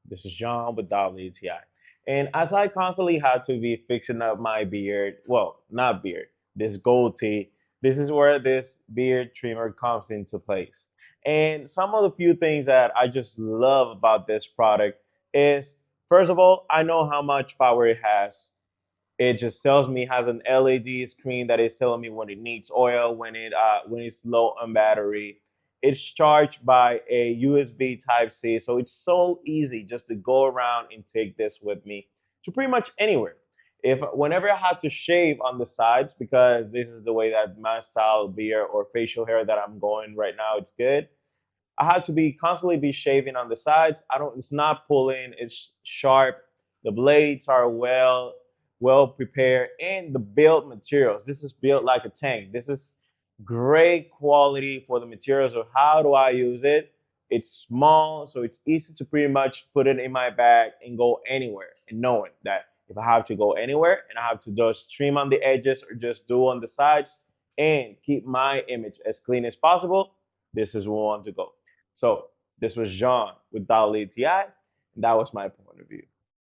This is John with WTI. And as I constantly had to be fixing up my beard, well, not beard, this goatee, this is where this beard trimmer comes into place. And some of the few things that I just love about this product is, first of all, I know how much power it has. It just tells me it has an LED screen that is telling me when it needs oil, when it's low on battery. It's charged by a USB Type C, so it's so easy just to go around and take this with me to pretty much anywhere. If whenever I have to shave on the sides, because this is the way that my style beard or facial hair that I'm going right now, it's good. I had to be constantly be shaving on the sides. I don't. It's not pulling. It's sharp. The blades are well prepared, and the build materials. This is built like a tank. This is great quality for the materials. Of how do I use it? It's small, so it's easy to pretty much put it in my bag and go anywhere. And knowing that if I have to go anywhere and I have to just trim on the edges or just do on the sides and keep my image as clean as possible, this is where I want to go. So this was Jean with Dali TI, and that was my point of view.